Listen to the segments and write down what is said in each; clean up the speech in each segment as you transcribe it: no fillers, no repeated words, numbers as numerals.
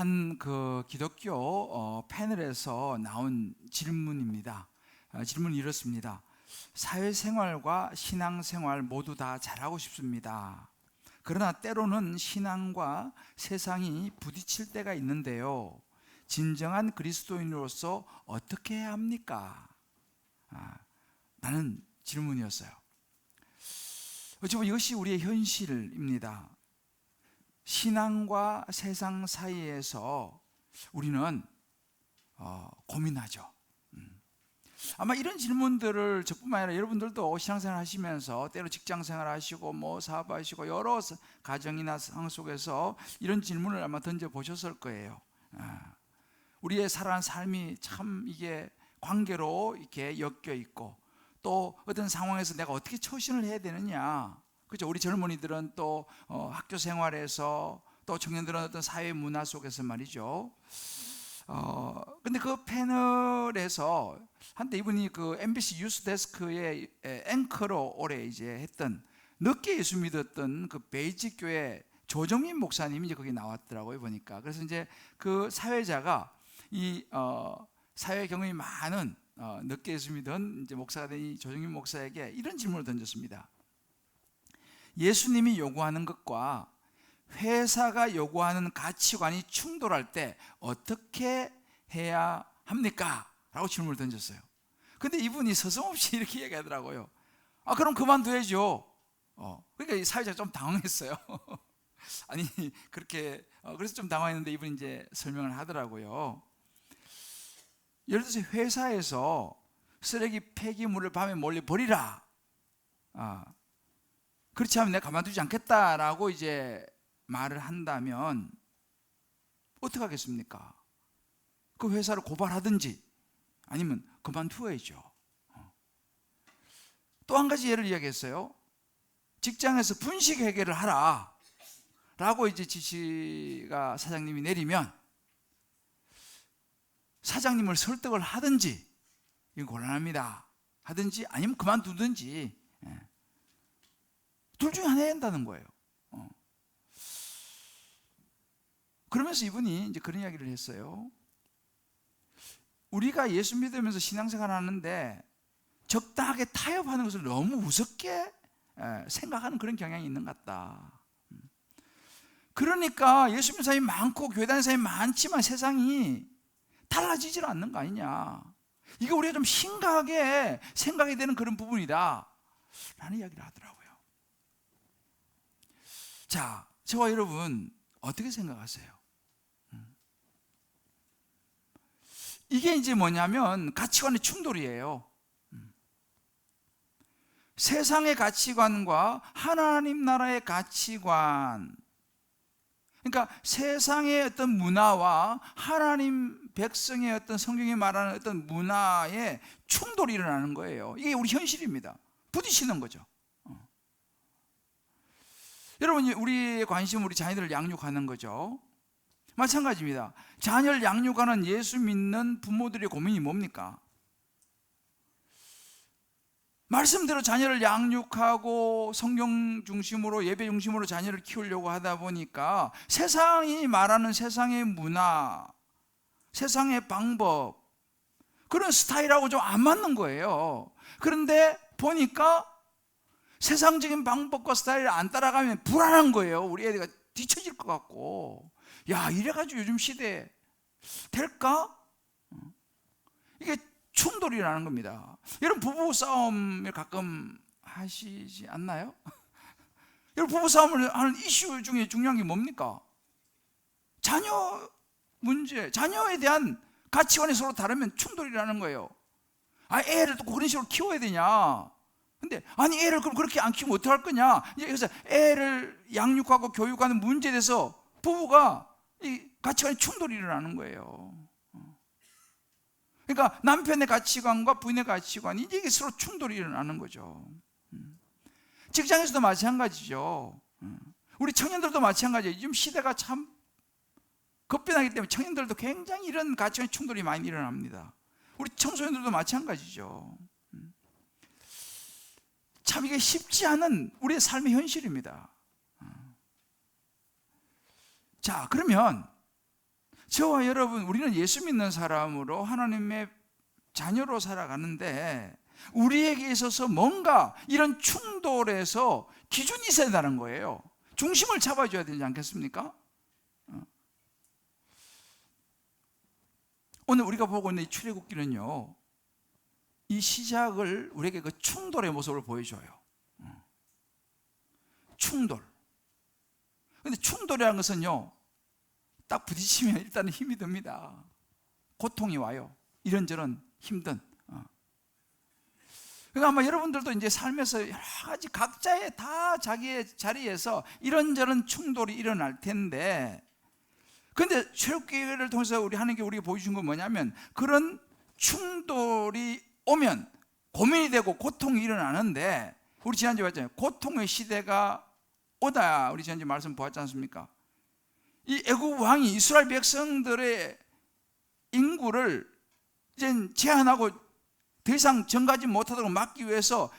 한 그 기독교 패널에서 나온 질문입니다. 질문이 이렇습니다. 사회생활과 신앙생활 모두 다 잘하고 싶습니다. 그러나 때로는 신앙과 세상이 부딪힐 때가 있는데요. 진정한 그리스도인으로서 어떻게 해야 합니까? 라는 질문이었어요. 어쩌면 이것이 우리의 현실입니다. 신앙과 세상 사이에서 우리는 고민하죠. 아마 이런 질문들을 저뿐만 아니라 여러분들도 신앙생활 하시면서 때로 직장생활 하시고 뭐 사업하시고 여러 가정이나 상황 속에서 이런 질문을 아마 던져보셨을 거예요. 우리의 살아가는 삶이 참 이게 관계로 이렇게 엮여 있고 또 어떤 상황에서 내가 어떻게 처신을 해야 되느냐, 그렇죠? 우리 젊은이들은 또 학교 생활에서 또 청년들은 어떤 사회 문화 속에서 말이죠. 근데 그 패널에서 한때 이분이 그 MBC 뉴스데스크의 앵커로 오래 이제 했던 늦게 예수 믿었던 그 베이직 교회 조정민 목사님이 이제 거기 나왔더라고요, 보니까. 그래서 이제 그 사회자가 이 사회 경험이 많은 늦게 예수 믿은 이제 목사가 된 이 조정민 목사에게 이런 질문을 던졌습니다. 예수님이 요구하는 것과 회사가 요구하는 가치관이 충돌할 때 어떻게 해야 합니까? 라고 질문을 던졌어요. 근데 이분이 서슴없이 이렇게 얘기하더라고요. 그럼 그만둬야죠. 그러니까 이 사회자가 좀 당황했어요. 아니 그렇게 그래서 좀 당황했는데 이분이 이제 설명을 하더라고요. 예를 들어서 회사에서 쓰레기 폐기물을 밤에 몰래 버리라. 그렇지 않으면 내가 가만두지 않겠다라고 이제 말을 한다면 어떻게 하겠습니까? 그 회사를 고발하든지 아니면 그만두어야죠. 또 한 가지 예를 이야기했어요. 직장에서 분식 회계를 하라 라고 이제 지시가 사장님이 내리면 사장님을 설득을 하든지, 이건 곤란합니다, 하든지 아니면 그만두든지, 둘 중에 하나 해야 한다는 거예요. 그러면서 이분이 이제 그런 이야기를 했어요. 우리가 예수 믿으면서 신앙생활 하는데 적당하게 타협하는 것을 너무 우습게 생각하는 그런 경향이 있는 것 같다. 그러니까 예수 믿는 사람이 많고 교회 다니는 사람이 많지만 세상이 달라지질 않는 거 아니냐, 이거 우리가 좀 심각하게 생각이 되는 그런 부분이다 라는 이야기를 하더라고요. 자, 저와 여러분 어떻게 생각하세요? 이게 이제 뭐냐면 가치관의 충돌이에요. 세상의 가치관과 하나님 나라의 가치관, 그러니까 세상의 어떤 문화와 하나님 백성의 어떤 성경이 말하는 어떤 문화의 충돌이 일어나는 거예요. 이게 우리 현실입니다. 부딪히는 거죠. 여러분, 우리의 관심은 우리 자녀들을 양육하는 거죠. 마찬가지입니다. 자녀를 양육하는 예수 믿는 부모들의 고민이 뭡니까? 말씀대로 자녀를 양육하고 성경 중심으로 예배 중심으로 자녀를 키우려고 하다 보니까 세상이 말하는 세상의 문화, 세상의 방법, 그런 스타일하고 좀 안 맞는 거예요. 그런데 보니까 세상적인 방법과 스타일을 안 따라가면 불안한 거예요. 우리 애가 뒤처질 것 같고, 야, 이래가지고 요즘 시대에 될까? 이게 충돌이 일어나는 겁니다. 여러분, 부부 싸움을 가끔 하시지 않나요? 여러분, 부부 싸움을 하는 이슈 중에 중요한 게 뭡니까? 자녀 문제, 자녀에 대한 가치관이 서로 다르면 충돌이 일어나는 거예요. 애를 또 그런 식으로 키워야 되냐? 근데 아니, 애를 그럼 그렇게 안 키우면 어떡할 거냐? 이제 그래서 애를 양육하고 교육하는 문제에 대해서 부부가 이 가치관의 충돌이 일어나는 거예요. 그러니까 남편의 가치관과 부인의 가치관이 이게 서로 충돌이 일어나는 거죠. 직장에서도 마찬가지죠. 우리 청년들도 마찬가지예요. 지금 시대가 참 급변하기 때문에 청년들도 굉장히 이런 가치관의 충돌이 많이 일어납니다. 우리 청소년들도 마찬가지죠. 참 이게 쉽지 않은 우리의 삶의 현실입니다. 자, 그러면 저와 여러분, 우리는 예수 믿는 사람으로 하나님의 자녀로 살아가는데 우리에게 있어서 뭔가 이런 충돌에서 기준이 있어야 된다는 거예요. 중심을 잡아줘야 되지 않겠습니까? 오늘 우리가 보고 있는 이 출애굽기는요, 이 시작을 우리에게 그 충돌의 모습을 보여줘요. 충돌. 근데 충돌이라는 것은요, 딱 부딪히면 일단은 힘이 듭니다. 고통이 와요. 이런저런 힘든. 그러니까 아마 여러분들도 이제 삶에서 여러 가지 각자의 다 자기의 자리에서 이런저런 충돌이 일어날 텐데, 근데 출애굽기를 통해서 우리 하나님께 우리에게 보여주신 건 뭐냐면, 그런 충돌이 오면 고민이 되고 고통이 일어나는데, 우리 지난주에 봤잖아요. 고통의 시대가 오다, 우리 지난주에 말씀 보았지 않습니까? 이 애국 왕이 이스라엘 백성들의 인구를 이제 제한하고 더 이상 증가하지 못하도록 막기 위해서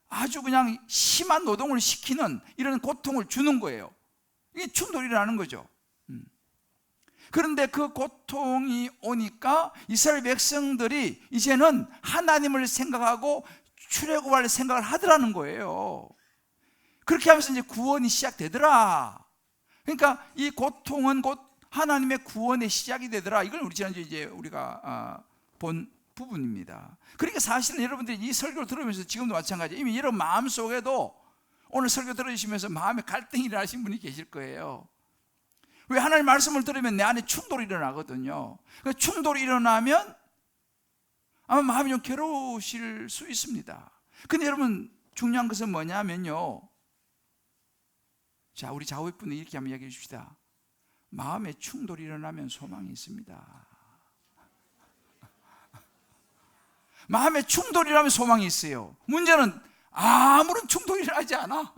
아주 그냥 심한 노동을 시키는 이런 고통을 주는 거예요. 이게 충돌이 일어나는 거죠. 그런데 그 고통이 오니까 이스라엘 백성들이 이제는 하나님을 생각하고 출애굽할 생각을 하더라는 거예요. 그렇게 하면서 이제 구원이 시작되더라. 그러니까 이 고통은 곧 하나님의 구원의 시작이 되더라. 이걸 우리 지난주에 이제 우리가 본 부분입니다. 그러니까 사실은 여러분들이 이 설교를 들으면서 지금도 마찬가지예요. 이미 여러분 마음속에도 오늘 설교 들으시면서 마음에 갈등이 일어나신 분이 계실 거예요. 왜? 하나님 말씀을 들으면 내 안에 충돌이 일어나거든요. 그러니까 충돌이 일어나면 아마 마음이 좀 괴로우실 수 있습니다. 근데 여러분, 중요한 것은 뭐냐면요, 자, 우리 좌우분이 이렇게 한번 이야기해 줍시다. 마음에 충돌이 일어나면 소망이 있습니다. 마음에 충돌이 일어나면 소망이 있어요. 문제는 아무런 충돌이 일어나지 않아.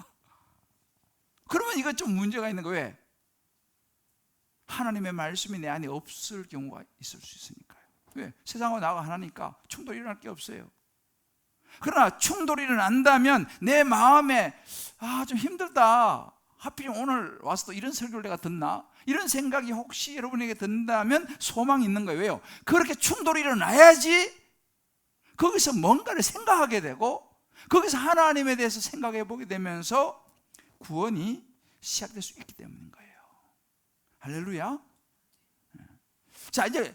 그러면 이거 좀 문제가 있는 거예요. 왜? 하나님의 말씀이 내 안에 없을 경우가 있을 수 있으니까요. 왜? 세상과 나가 하나니까 충돌이 일어날 게 없어요. 그러나 충돌이 일어난다면 내 마음에 좀 힘들다, 하필 오늘 와서 또 이런 설교를 내가 듣나? 이런 생각이 혹시 여러분에게 든다면 소망이 있는 거예요. 왜요? 그렇게 충돌이 일어나야지 거기서 뭔가를 생각하게 되고 거기서 하나님에 대해서 생각해 보게 되면서 구원이 시작될 수 있기 때문인 거예요. 할렐루야. 자, 이제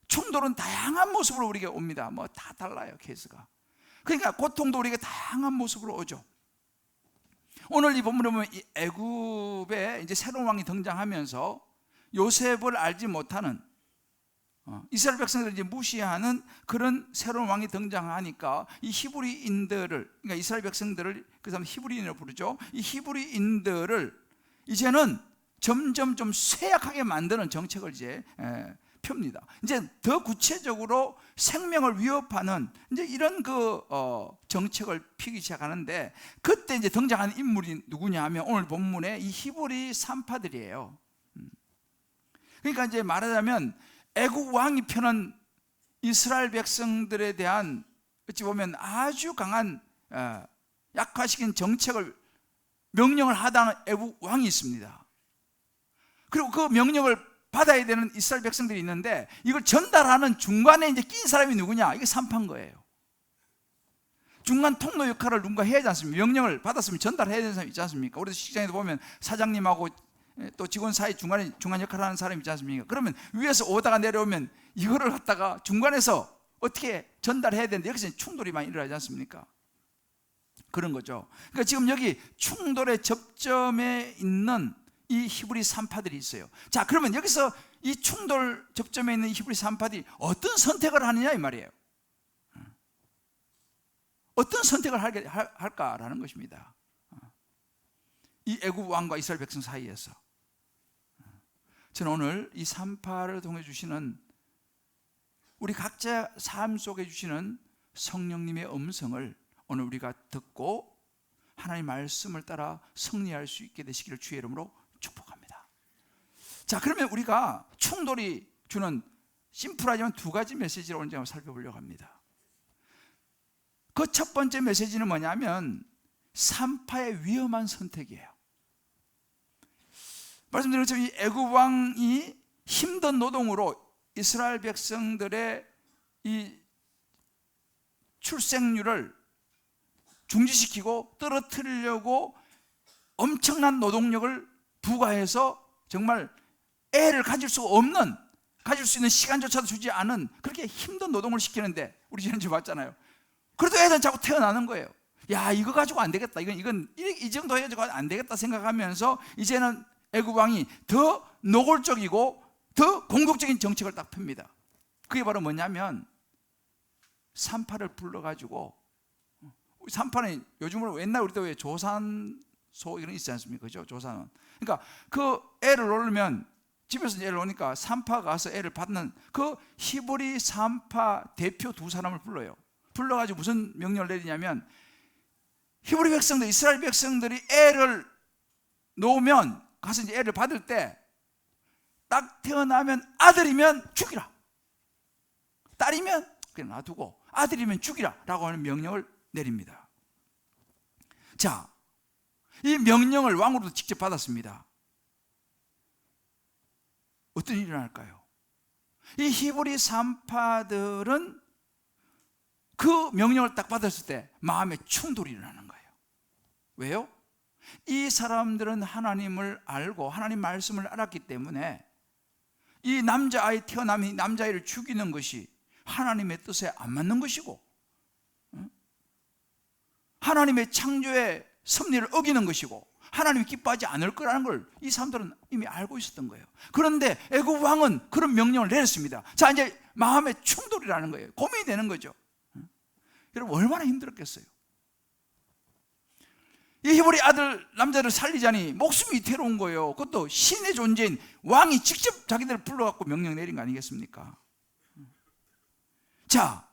충돌은 다양한 모습으로 우리에게 옵니다. 뭐 다 달라요, 케이스가. 그러니까 고통도 우리에게 다양한 모습으로 오죠. 오늘 이 본문에 보면 이 애굽에 이제 새로운 왕이 등장하면서 요셉을 알지 못하는 이스라엘 백성들을 이제 무시하는 그런 새로운 왕이 등장하니까 이 히브리인들을, 그러니까 이스라엘 백성들을 그 사람 히브리인으로 부르죠. 이 히브리인들을 이제는 점점 좀 쇠약하게 만드는 정책을 이제 펴니다. 이제 더 구체적으로 생명을 위협하는 이제 이런 정책을 펴기 시작하는데, 그때 이제 등장하는 인물이 누구냐 하면 오늘 본문에 이 히브리 산파들이에요. 그러니까 이제 말하자면 애국 왕이 펴는 이스라엘 백성들에 대한 어찌 보면 아주 강한 약화시킨 정책을 명령을 하다는 애국 왕이 있습니다. 그리고 그 명령을 받아야 되는 이스라엘 백성들이 있는데 이걸 전달하는 중간에 이제 낀 사람이 누구냐? 이게 산파인 거예요. 중간 통로 역할을 누군가 해야 하지 않습니까? 명령을 받았으면 전달해야 되는 사람이 있지 않습니까? 우리 직장에도 보면 사장님하고 또 직원 사이 중간 역할을 하는 사람이 있지 않습니까? 그러면 위에서 오다가 내려오면 이거를 갖다가 중간에서 어떻게 전달해야 되는데 여기서 충돌이 많이 일어나지 않습니까? 그런 거죠. 그러니까 지금 여기 충돌의 접점에 있는 이 히브리 산파들이 있어요. 자, 그러면 여기서 이 충돌 접점에 있는 히브리 산파들이 어떤 선택을 하느냐 이 말이에요. 어떤 선택을 할까라는 것입니다. 이 애굽 왕과 이스라엘 백성 사이에서 저는 오늘 이 산파를 통해 주시는 우리 각자 삶 속에 주시는 성령님의 음성을 오늘 우리가 듣고 하나님의 말씀을 따라 승리할 수 있게 되시기를 주의 이름으로 축복합니다. 자, 그러면 우리가 충돌이 주는 심플하지만 두 가지 메시지를 오늘 한번 살펴보려고 합니다. 그 첫 번째 메시지는 뭐냐면 산파의 위험한 선택이에요. 말씀드린 것처럼 이 애굽 왕이 힘든 노동으로 이스라엘 백성들의 이 출생률을 중지시키고 떨어뜨리려고 엄청난 노동력을 부과해서 정말 애를 가질 수 없는, 가질 수 있는 시간조차도 주지 않은 그렇게 힘든 노동을 시키는데, 우리 지난주에 봤잖아요. 그래도 애들은 자꾸 태어나는 거예요. 야, 이거 가지고 안 되겠다, 이건 이 정도 해가지고 안 되겠다 생각하면서 이제는 애굽 왕이 더 노골적이고 더 공격적인 정책을 딱 펴니다. 그게 바로 뭐냐면 산파를 불러가지고, 산파는 요즘으로 옛날 우리도 왜 조산소 이런 거 있지 않습니까? 그죠? 조산원. 그러니까 그 애를 놓으면, 집에서 애를 놓으니까 산파 가서 애를 받는 그 히브리 산파 대표 두 사람을 불러요. 불러가지고 무슨 명령을 내리냐면, 히브리 백성들, 이스라엘 백성들이 애를 놓으면 가서 이제 애를 받을 때 딱 태어나면 아들이면 죽이라, 딸이면 그냥 놔두고 아들이면 죽이라 라고 하는 명령을 내립니다. 자, 이 명령을 왕으로도 직접 받았습니다. 어떤 일이 일어날까요? 이 히브리 산파들은 그 명령을 딱 받았을 때 마음에 충돌이 일어나는 거예요. 왜요? 이 사람들은 하나님을 알고 하나님 말씀을 알았기 때문에 이 남자아이 태어나면 남자아이를 죽이는 것이 하나님의 뜻에 안 맞는 것이고, 하나님의 창조의 섭리를 어기는 것이고, 하나님이 기뻐하지 않을 거라는 걸 이 사람들은 이미 알고 있었던 거예요. 그런데 애굽 왕은 그런 명령을 내렸습니다. 자, 이제 마음의 충돌이라는 거예요. 고민이 되는 거죠. 여러분, 얼마나 힘들었겠어요. 이 히브리 아들 남자를 살리자니 목숨이 위태로운 거예요. 그것도 신의 존재인 왕이 직접 자기들을 불러갖고 명령 내린 거 아니겠습니까? 자,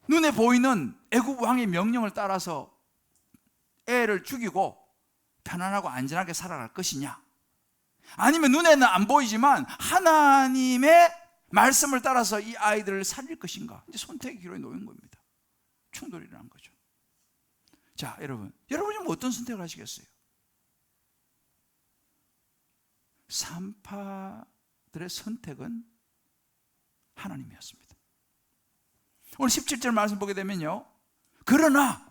눈에 보이는 애굽 왕의 명령을 따라서 애를 죽이고 편안하고 안전하게 살아갈 것이냐, 아니면 눈에는 안 보이지만 하나님의 말씀을 따라서 이 아이들을 살릴 것인가, 이제 선택의 기로에 놓인 겁니다. 충돌이라는 거죠. 자, 여러분이 뭐 어떤 선택을 하시겠어요? 산파들의 선택은 하나님이었습니다. 오늘 17절 말씀 보게 되면요, 그러나,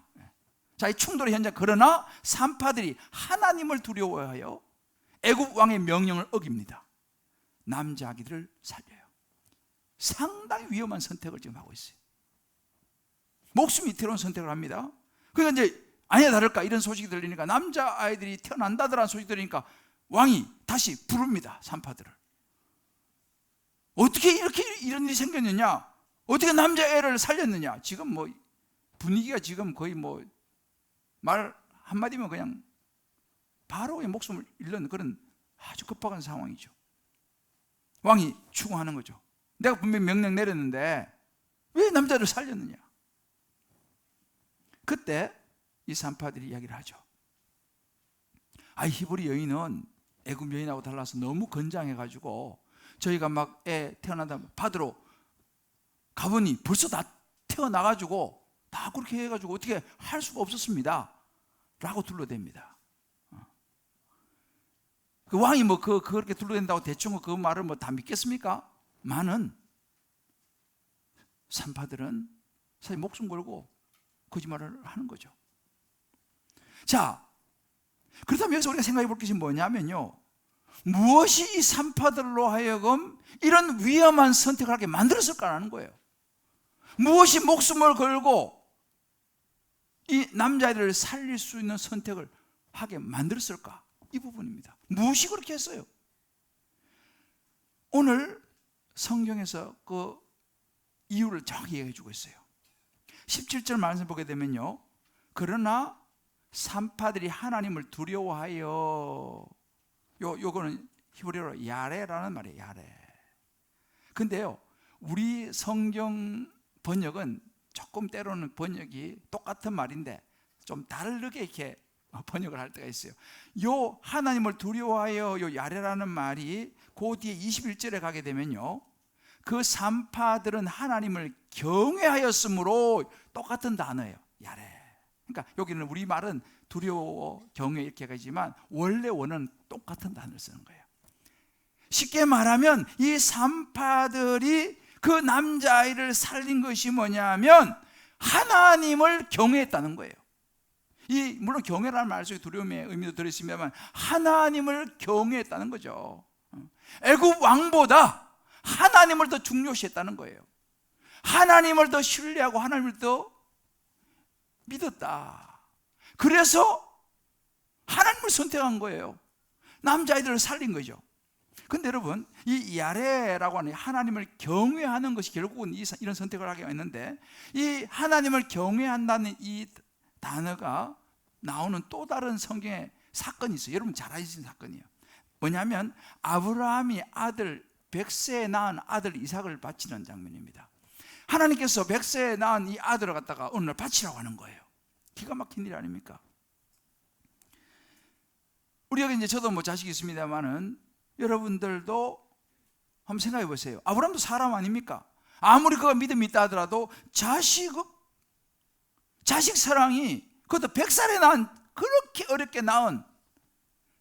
자, 이 충돌의 현장, 그러나 산파들이 하나님을 두려워하여 애굽 왕의 명령을 어깁니다. 남자 아기들을 살려요. 상당히 위험한 선택을 지금 하고 있어요. 목숨이 위태로운 선택을 합니다. 그러니까 이제 아니야 다를까 이런 소식이 들리니까, 남자 아이들이 태어난다더라는 소식이 들리니까 왕이 다시 부릅니다. 산파들을. 어떻게 이렇게 이런 일이 생겼느냐, 어떻게 남자애를 살렸느냐. 지금 뭐 분위기가 지금 거의 뭐 말 한마디면 그냥 바로 그냥 목숨을 잃는 그런 아주 급박한 상황이죠. 왕이 추궁하는 거죠. 내가 분명히 명령 내렸는데 왜 남자를 살렸느냐. 그때 이 산파들이 이야기를 하죠. 히브리 여인은 애굽 여인하고 달라서 너무 건장해가지고 저희가 막 애 태어난다 받으러 가보니 벌써 다 태어나가지고 다 그렇게 해가지고 어떻게 할 수가 없었습니다 라고 둘러댑니다. 그 왕이 뭐 그렇게 둘러댄다고 대충 그 말을 뭐 다 믿겠습니까? 많은 산파들은 사실 목숨 걸고 거짓말을 하는 거죠. 자, 그렇다면 여기서 우리가 생각해 볼 것이 뭐냐면요, 무엇이 이 산파들로 하여금 이런 위험한 선택을 하게 만들었을까라는 거예요. 무엇이 목숨을 걸고 이 남자애들을 살릴 수 있는 선택을 하게 만들었을까? 이 부분입니다. 무엇이 그렇게 했어요? 오늘 성경에서 그 이유를 정확히 얘기해 주고 있어요. 17절 말씀 보게 되면요, 그러나 산파들이 하나님을 두려워하여, 요거는 히브리어로 야레라는 말이에요. 야레. 근데요, 우리 성경 번역은 조금 때로는 번역이 똑같은 말인데 좀 다르게 이렇게 번역을 할 때가 있어요. 요 하나님을 두려워하여 요 야레라는 말이 그 뒤에 21절에 가게 되면요, 그 산파들은 하나님을 경외하였으므로 똑같은 단어예요. 야레. 그러니까 여기는 우리 말은 두려워, 경외 이렇게 가지만 원래 원은 똑같은 단어를 쓰는 거예요. 쉽게 말하면 이 산파들이 그 남자아이를 살린 것이 뭐냐면 하나님을 경외했다는 거예요. 물론 경외라는 말 속에 두려움의 의미도 들어있습니다만 하나님을 경외했다는 거죠. 애굽 왕보다 하나님을 더 중요시했다는 거예요. 하나님을 더 신뢰하고 하나님을 더 믿었다. 그래서 하나님을 선택한 거예요. 남자아이들을 살린 거죠. 근데 여러분, 이 야레라고 하는 하나님을 경외하는 것이 결국은 이런 선택을 하게 했는데, 이 하나님을 경외한다는 이 단어가 나오는 또 다른 성경의 사건이 있어요. 여러분 잘 아시는 사건이에요. 뭐냐면 아브라함이 아들 100세에 낳은 아들 이삭을 바치는 장면입니다. 하나님께서 100세에 낳은 이 아들을 갖다가 어느 날 바치라고 하는 거예요. 기가 막힌 일 아닙니까? 우리 여기 이제 저도 뭐 자식이 있습니다만은 여러분들도 한번 생각해 보세요. 아브라함도 사람 아닙니까? 아무리 그가 믿음이 있다 하더라도 자식 사랑이, 그것도 100살에 낳은, 그렇게 어렵게 낳은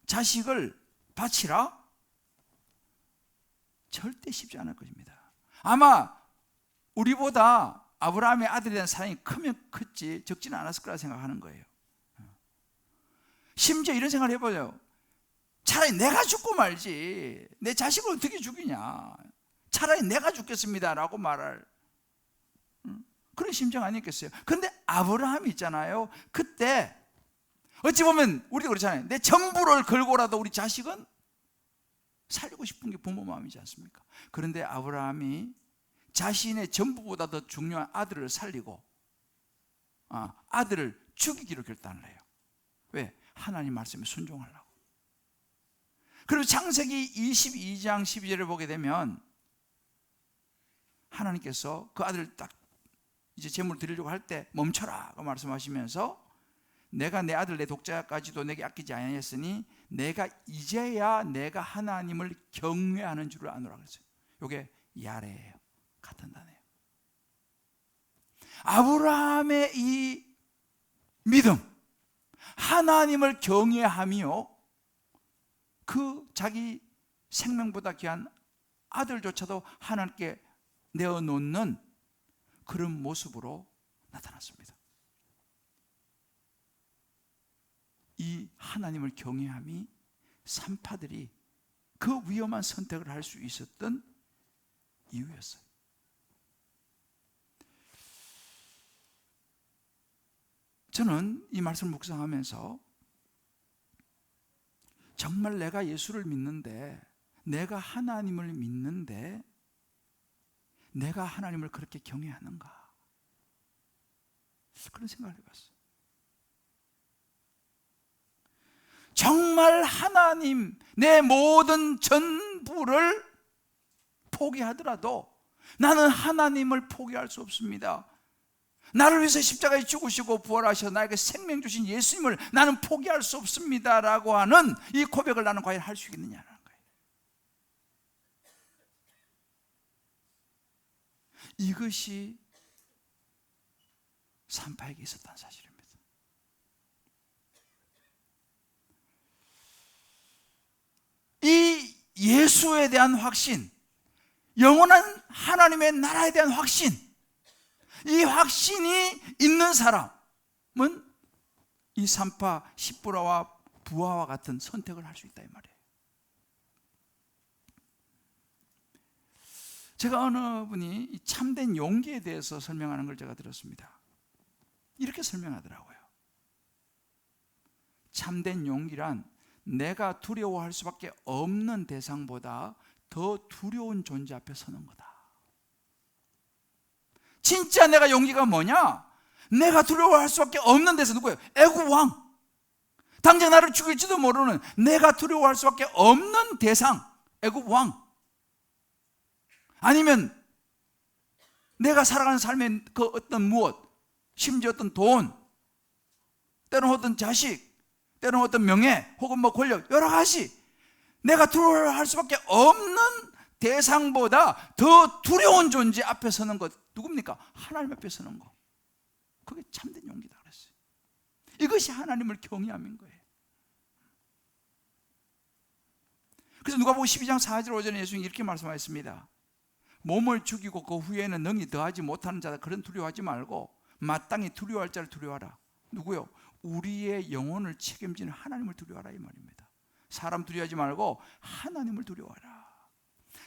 자식을 바치라? 절대 쉽지 않을 것입니다. 아마 우리보다 아브라함의 아들에 대한 사랑이 크면 컸지 적지는 않았을 거라 생각하는 거예요. 심지어 이런 생각을 해보죠. 차라리 내가 죽고 말지 내 자식을 어떻게 죽이냐, 차라리 내가 죽겠습니다 라고 말할 그런 심정 아니겠어요? 그런데 아브라함이 있잖아요, 그때 어찌 보면 우리도 그렇잖아요. 내 전부를 걸고라도 우리 자식은 살리고 싶은 게 부모 마음이지 않습니까? 그런데 아브라함이 자신의 전부보다 더 중요한 아들을 살리고 아들을 죽이기로 결단을 해요. 왜? 하나님 말씀에 순종하려고. 그리고 창세기 22장 12절을 보게 되면 하나님께서 그 아들을 딱 이제 제물 드리려고 할 때 멈춰라 고 말씀하시면서 내가 내 아들 내 독자까지도 내게 아끼지 아니하였으니 내가 이제야 내가 하나님을 경외하는 줄을 아노라 그랬어요. 이게 야레예요. 같은 단어예요. 아브라함의 이 믿음, 하나님을 경외하며 그 자기 생명보다 귀한 아들조차도 하나님께 내어놓는 그런 모습으로 나타났습니다. 이 하나님을 경외함이 산파들이 그 위험한 선택을 할 수 있었던 이유였어요. 저는 이 말씀을 묵상하면서 정말 내가 예수를 믿는데, 내가 하나님을 믿는데 내가 하나님을 그렇게 경외하는가, 그런 생각을 해봤어요. 정말 하나님, 내 모든 전부를 포기하더라도 나는 하나님을 포기할 수 없습니다. 나를 위해서 십자가에 죽으시고 부활하셔서 나에게 생명 주신 예수님을 나는 포기할 수 없습니다 라고 하는 이 고백을 나는 과연 할 수 있겠느냐는 거예요. 이것이 산파에게 있었다는 사실입니다. 이 예수에 대한 확신, 영원한 하나님의 나라에 대한 확신, 이 확신이 있는 사람은 이 산파 십부라와 부하와 같은 선택을 할 수 있다 이 말이에요. 제가 어느 분이 이 참된 용기에 대해서 설명하는 걸 제가 들었습니다. 이렇게 설명하더라고요. 참된 용기란 내가 두려워할 수밖에 없는 대상보다 더 두려운 존재 앞에 서는 거다. 진짜 내가 용기가 뭐냐? 내가 두려워할 수밖에 없는 대상, 누구예요? 애굽 왕. 당장 나를 죽일지도 모르는, 내가 두려워할 수밖에 없는 대상, 애굽 왕. 아니면 내가 살아가는 삶의 그 어떤 무엇, 심지어 어떤 돈, 때로는 어떤 자식, 때로는 어떤 명예, 혹은 뭐 권력, 여러 가지 내가 두려워할 수밖에 없는 대상보다 더 두려운 존재 앞에 서는 것, 누굽니까? 하나님 앞에 서는 것. 그게 참된 용기다 그랬어요. 이것이 하나님을 경외함인 거예요. 그래서 누가복음 12장 4절 5절에 예수님이 이렇게 말씀하셨습니다. 몸을 죽이고 그 후에는 능히 더하지 못하는 자다. 그런 두려워하지 말고 마땅히 두려워할 자를 두려워하라. 누구요? 우리의 영혼을 책임지는 하나님을 두려워하라 이 말입니다. 사람 두려워하지 말고 하나님을 두려워하라.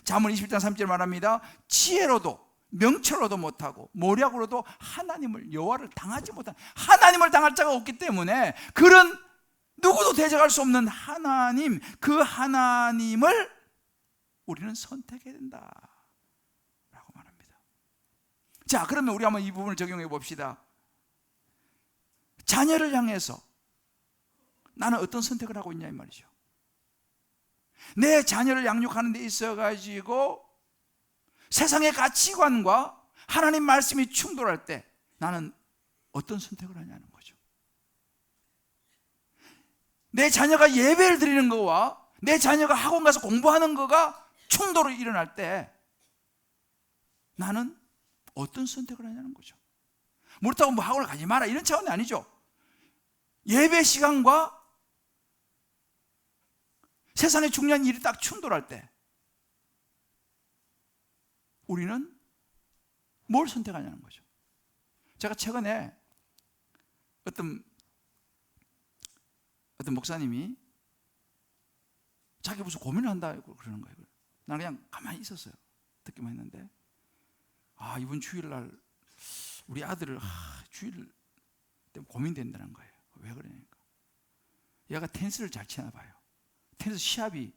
잠언 21장 3절 말합니다. 지혜로도 명철로도 못하고 모략으로도 하나님을 여호와를 당하지 못한, 하나님을 당할 자가 없기 때문에 그런 누구도 대적할 수 없는 하나님, 그 하나님을 우리는 선택해야 된다 라고 말합니다. 자, 그러면 우리 한번 이 부분을 적용해 봅시다. 자녀를 향해서 나는 어떤 선택을 하고 있냐 이 말이죠. 내 자녀를 양육하는 데 있어 가지고 세상의 가치관과 하나님 말씀이 충돌할 때 나는 어떤 선택을 하냐는 거죠. 내 자녀가 예배를 드리는 거와 내 자녀가 학원 가서 공부하는 거가 충돌이 일어날 때 나는 어떤 선택을 하냐는 거죠. 그렇다고 뭐 학원을 가지 마라 이런 차원이 아니죠. 예배 시간과 세상의 중요한 일이 딱 충돌할 때 우리는 뭘 선택하냐는 거죠. 제가 최근에 어떤 목사님이 자기 무슨 고민을 한다고 그러는 거예요. 나는 그냥 가만히 있었어요. 듣기만 했는데 이번 주일날 우리 아들을 주일 때문에 고민된다는 거예요. 왜 그러니까 얘가 테니스를 잘 치나 봐요. 테니스 시합이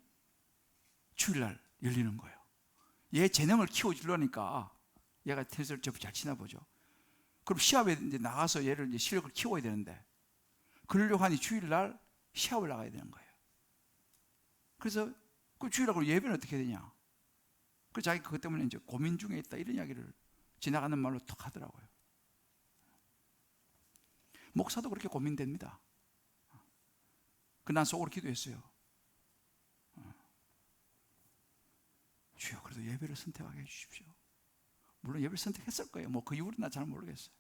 주일날 열리는 거예요. 얘 재능을 키워주려니까 얘가 테니스를 잘 치나 보죠. 그럼 시합에 이제 나가서 얘를 이제 실력을 키워야 되는데 그러려고 하니 주일날 시합을 나가야 되는 거예요. 그래서 그 주일날 예배는 어떻게 되냐? 그래서 자기 그것 때문에 이제 고민 중에 있다 이런 이야기를 지나가는 말로 톡 하더라고요. 목사도 그렇게 고민됩니다. 난 속으로 기도했어요. 주여, 그래도 예배를 선택하게 해주십시오. 물론 예배를 선택했을 거예요. 뭐 그 이유는 나 잘 모르겠어요.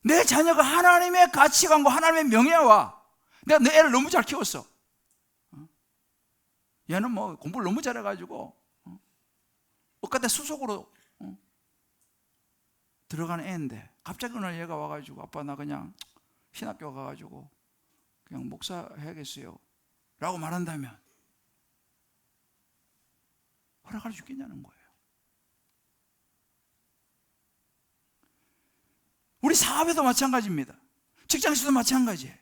내 자녀가 하나님의 가치관과 하나님의 명예와 내가 내 애를 너무 잘 키웠어. 얘는 뭐 공부를 너무 잘해가지고 엇가대 수속으로 들어가는 애인데 갑자기 어느 날 얘가 와가지고 아빠 나 그냥 신학교 가가지고 그냥 목사 해야겠어요 라고 말한다면 허락할 수 있겠냐는 거예요. 우리 사업에도 마찬가지입니다. 직장에서도 마찬가지예요.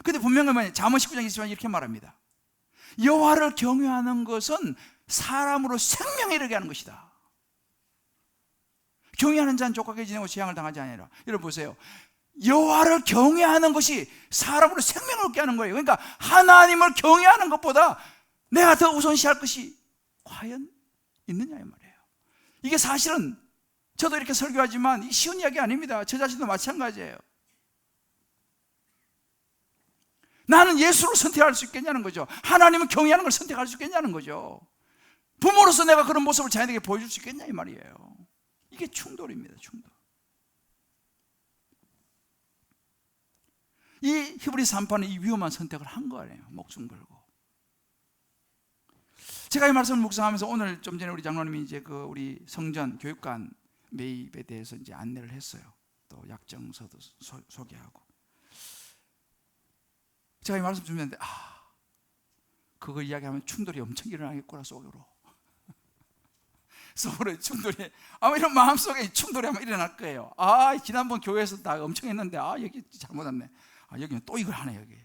근데 분명히 잠언 19장 20절 이렇게 말합니다. 여호와를 경외하는 것은 사람으로 생명에 이르게 하는 것이다. 경외하는 자는 족하게 지내고 재앙을 당하지 아니하리라. 여러분 보세요. 여호와를 경외하는 것이 사람으로 생명을 얻게 하는 거예요. 그러니까 하나님을 경외하는 것보다 내가 더 우선시할 것이 과연 있느냐 이 말이에요. 이게 사실은 저도 이렇게 설교하지만 쉬운 이야기 아닙니다. 저 자신도 마찬가지예요. 나는 예수를 선택할 수 있겠냐는 거죠. 하나님을 경외하는 걸 선택할 수 있겠냐는 거죠. 부모로서 내가 그런 모습을 자녀에게 보여줄 수 있겠냐 이 말이에요. 이게 충돌입니다. 충돌. 이 히브리서 3파는 이 위험한 선택을 한 거예요. 목숨 걸고. 제가 이 말씀을 묵상하면서 오늘 좀 전에 우리 장로님이 이제 우리 성전 교육관 매입에 대해서 이제 안내를 했어요. 또 약정서도 소개하고. 제가 이 말씀 준비했는데 그걸 이야기하면 충돌이 엄청 일어나겠구나 속으로. 속으로 충돌이 이런 마음속에 충돌이 아마 일어날 거예요. 지난번 교회에서 다 엄청 했는데 여기 잘못 왔네. 여기는 또 이걸 하네 여기.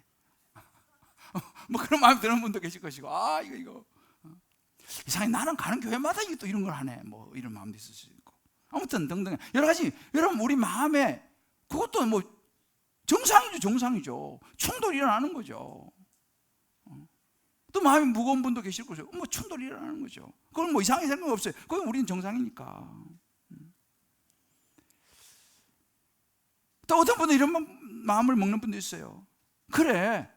뭐 그런 마음이 드는 분도 계실 것이고 이거 이상하게 나는 가는 교회마다 이게 또 이런 걸 하네. 뭐 이런 마음도 있을 수 있고 아무튼 등등 여러 가지. 여러분 우리 마음에 그것도 뭐 정상이죠. 충돌이 일어나는 거죠. 또 마음이 무거운 분도 계실 거죠. 뭐 충돌이 일어나는 거죠. 그건 뭐 이상하게 생각 없어요. 그건 우리는 정상이니까. 또 어떤 분은 이런 마음을 먹는 분도 있어요. 그래,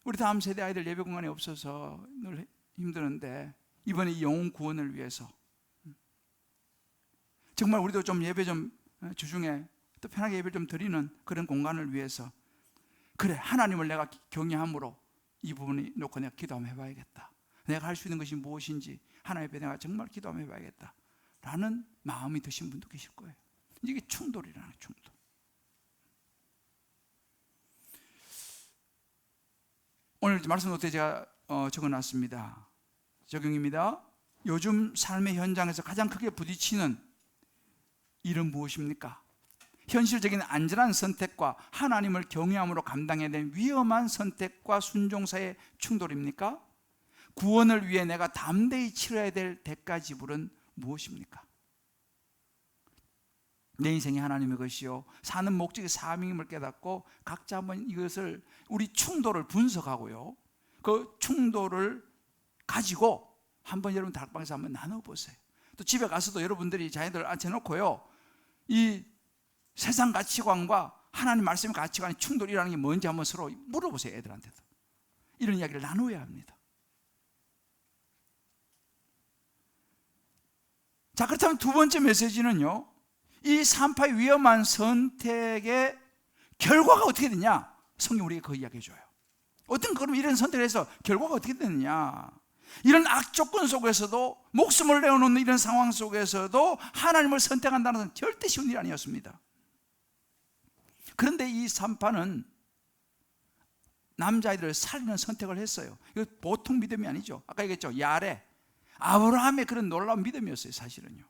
우리 다음 세대 아이들 예배 공간이 없어서 늘 힘드는데 이번에 이 영혼 구원을 위해서 정말 우리도 좀 예배 좀 주중에 또 편하게 예배를 좀 드리는 그런 공간을 위해서 그래, 하나님을 내가 경외함으로 이 부분을 놓고 내가 기도 한번 해봐야겠다. 내가 할 수 있는 것이 무엇인지 하나님 앞에 내가 정말 기도 한번 해봐야겠다 라는 마음이 드신 분도 계실 거예요. 이게 충돌이라는 충돌. 오늘 말씀 노트에 제가 적어놨습니다. 적용입니다. 요즘 삶의 현장에서 가장 크게 부딪히는 일은 무엇입니까? 현실적인 안전한 선택과 하나님을 경외함으로 감당해야 될 위험한 선택과 순종사의 충돌입니까? 구원을 위해 내가 담대히 치러야 될 대가 지불은 무엇입니까? 내 인생이 하나님의 것이요 사는 목적이 사명임을 깨닫고 각자 한번 이것을 우리 충돌을 분석하고요, 그 충돌을 가지고 한번 여러분 다락방에서 한번 나눠보세요. 또 집에 가서도 여러분들이 자녀들 앉혀놓고요, 이 세상 가치관과 하나님 말씀의 가치관의 충돌이라는 게 뭔지 한번 서로 물어보세요. 애들한테도 이런 이야기를 나누어야 합니다. 자, 그렇다면 두 번째 메시지는요, 이 3파의 위험한 선택의 결과가 어떻게 되냐, 성경 우리에게 그 이야기해줘요. 어떤 그럼 이런 선택을 해서 결과가 어떻게 되느냐, 이런 악조건 속에서도 목숨을 내어놓는 이런 상황 속에서도 하나님을 선택한다는 것은 절대 쉬운 일이 아니었습니다. 그런데 이 3파는 남자아이들을 살리는 선택을 했어요. 이거 보통 믿음이 아니죠. 아까 얘기했죠, 야레, 아브라함의 그런 놀라운 믿음이었어요. 사실은요.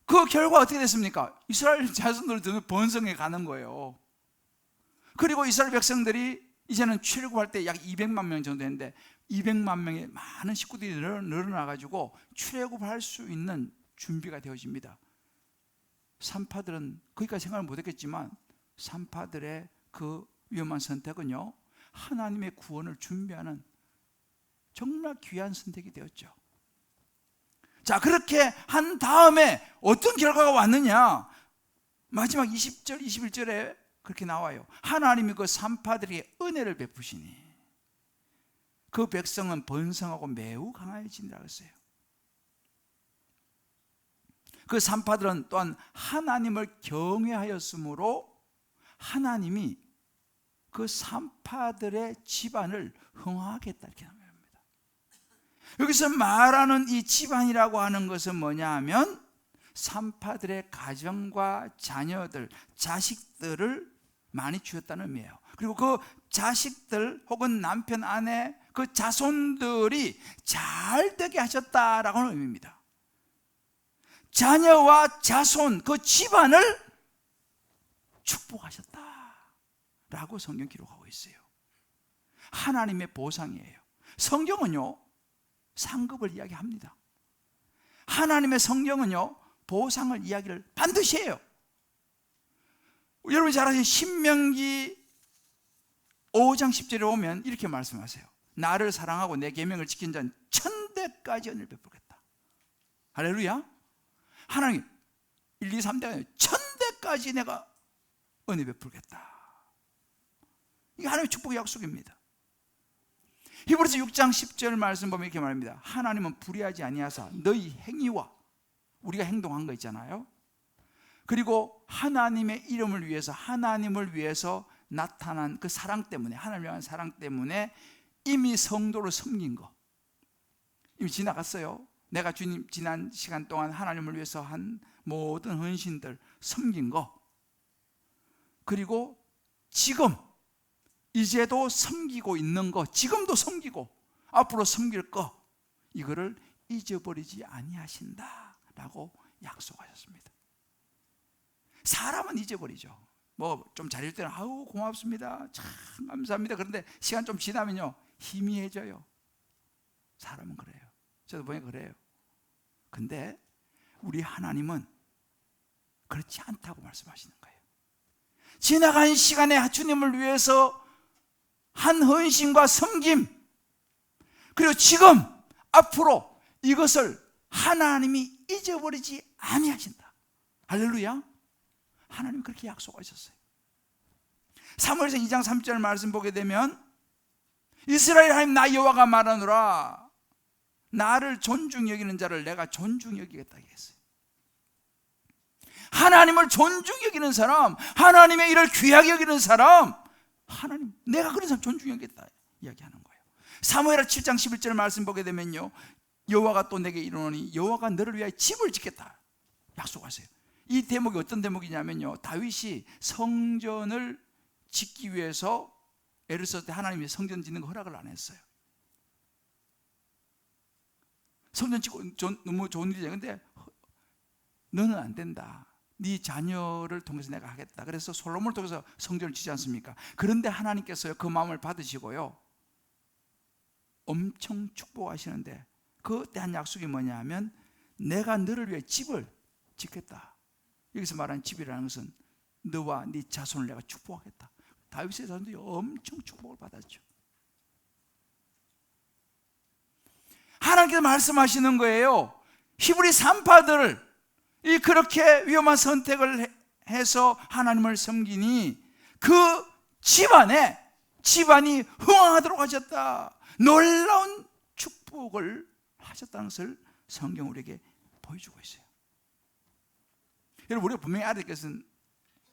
그 결과 어떻게 됐습니까? 이스라엘 자손들을 번성해 가는 거예요. 그리고 이스라엘 백성들이 이제는 출애굽할 때 약 200만 명 정도 됐는데 200만 명의 많은 식구들이 늘어나가지고 출애굽할 수 있는 준비가 되어집니다. 산파들은 거기까지 생각을 못했겠지만 산파들의 그 위험한 선택은요, 하나님의 구원을 준비하는 정말 귀한 선택이 되었죠. 자, 그렇게 한 다음에 어떤 결과가 왔느냐, 마지막 20절 21절에 그렇게 나와요. 하나님이 그 산파들에게 은혜를 베푸시니 그 백성은 번성하고 매우 강해지니라 그랬어요. 그 산파들은 또한 하나님을 경외하였으므로 하나님이 그 산파들의 집안을 흥하겠다 이렇게 합니다. 여기서 말하는 이 집안이라고 하는 것은 뭐냐 하면 산파들의 가정과 자녀들, 자식들을 많이 주었다는 의미예요. 그리고 그 자식들 혹은 남편, 아내, 그 자손들이 잘 되게 하셨다라고 하는 의미입니다. 자녀와 자손, 그 집안을 축복하셨다라고 성경 기록하고 있어요. 하나님의 보상이에요. 성경은요, 상급을 이야기합니다. 하나님의 성경은요, 보상을 이야기를 반드시 해요. 여러분이 잘 아시는 신명기 5장 10절에 보면 이렇게 말씀하세요. 나를 사랑하고 내 계명을 지킨 자는 1000대까지 은혜를 베풀겠다. 할렐루야. 하나님 1, 2, 3대가 1000대까지 내가 은혜 베풀겠다. 이게 하나님의 축복의 약속입니다. 히브리서 6장 10절 말씀 보면 이렇게 말합니다. 하나님은 불의하지 아니하사 너희 행위와 우리가 행동한 거 있잖아요, 그리고 하나님의 이름을 위해서, 하나님을 위해서 나타난 그 사랑 때문에, 하나님을 위한 사랑 때문에 이미 성도를 섬긴 거 이미 지나갔어요. 내가 주님 지난 시간 동안 하나님을 위해서 한 모든 헌신들 섬긴 거, 그리고 지금 이제도 섬기고 있는 거, 지금도 섬기고 앞으로 섬길 거, 이거를 잊어버리지 아니하신다라고 약속하셨습니다. 사람은 잊어버리죠. 뭐 좀 잘할 때는 아우 고맙습니다, 참 감사합니다. 그런데 시간 좀 지나면요 희미해져요. 사람은 그래요. 저도 보니까 그래요. 근데 우리 하나님은 그렇지 않다고 말씀하시는 거예요. 지나간 시간에 주님을 위해서 한 헌신과 섬김, 그리고 지금 앞으로 이것을 하나님이 잊어버리지 아니하신다. 할렐루야. 하나님이 그렇게 약속하셨어요. 사무엘상 2장 3절 말씀 보게 되면 이스라엘 하나님 나 여호와가 말하노라, 나를 존중히 여기는 자를 내가 존중히 여기겠다 했어요. 하나님을 존중히 여기는 사람, 하나님의 일을 귀하게 여기는 사람, 하나님, 내가 그런 사람 존중히 여기겠다 이야기하는 거예요. 사무엘하 7장 11절 말씀 보게 되면요, 여호와가 또 내게 이르노니 여호와가 너를 위하여 집을 짓겠다 약속하세요. 이 대목이 어떤 대목이냐면요, 다윗이 성전을 짓기 위해서 애를 썼을 때 하나님이 성전 짓는 거 허락을 안 했어요. 성전 짓고 너무 좋은 일이잖아요. 근데 너는 안 된다, 네 자녀를 통해서 내가 하겠다. 그래서 솔로몬을 통해서 성전을 짓지 않습니까? 그런데 하나님께서요, 그 마음을 받으시고요, 엄청 축복하시는데 그때 한 약속이 뭐냐 하면, 내가 너를 위해 집을 짓겠다. 여기서 말하는 집이라는 것은 너와 네 자손을 내가 축복하겠다. 다윗의 자손들이 엄청 축복을 받았죠. 하나님께서 말씀하시는 거예요. 히브리 산파들을 이 그렇게 위험한 선택을 해서 하나님을 섬기니 그 집안이 흥황하도록 하셨다. 놀라운 축복을 하셨다는 것을 성경 우리에게 보여주고 있어요. 여러분, 우리가 분명히 알아야 될 것은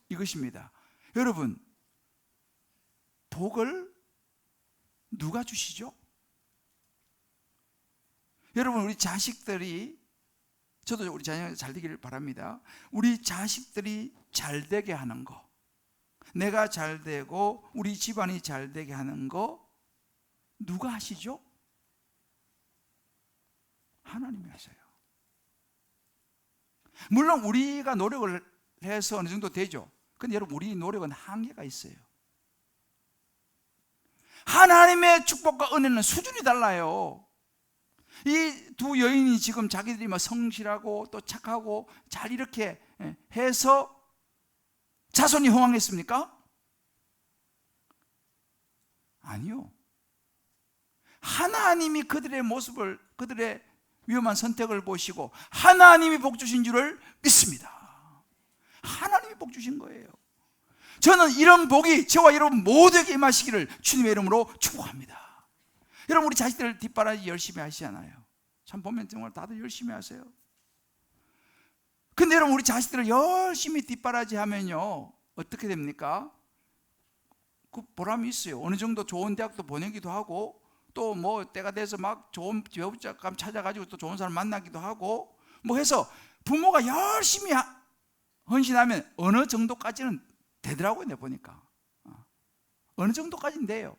이것입니다. 여러분, 복을 누가 주시죠? 여러분, 우리 자식들이, 저도 우리 자녀가 잘 되기를 바랍니다. 우리 자식들이 잘 되게 하는 거, 내가 잘 되고 우리 집안이 잘 되게 하는 거 누가 하시죠? 하나님이 하세요. 물론 우리가 노력을 해서 어느 정도 되죠. 근데 여러분, 우리 노력은 한계가 있어요. 하나님의 축복과 은혜는 수준이 달라요. 이 두 여인이 지금 자기들이 성실하고 또 착하고 잘 이렇게 해서 자손이 흥왕했습니까? 아니요. 하나님이 그들의 모습을, 그들의 위험한 선택을 보시고 하나님이 복 주신 줄을 믿습니다. 하나님이 복 주신 거예요. 저는 이런 복이 저와 여러분 모두에게 임하시기를 주님의 이름으로 축복합니다. 여러분, 우리 자식들 뒷바라지 열심히 하시잖아요. 참 보면 정말 다들 열심히 하세요. 근데 여러분, 우리 자식들을 열심히 뒷바라지 하면요, 어떻게 됩니까? 그 보람이 있어요. 어느 정도 좋은 대학도 보내기도 하고, 또 뭐 때가 돼서 막 좋은 배우자감 찾아가지고 또 좋은 사람 만나기도 하고, 뭐 해서 부모가 열심히 헌신하면 어느 정도까지는 되더라고요. 내가 보니까 어느 정도까지는 돼요.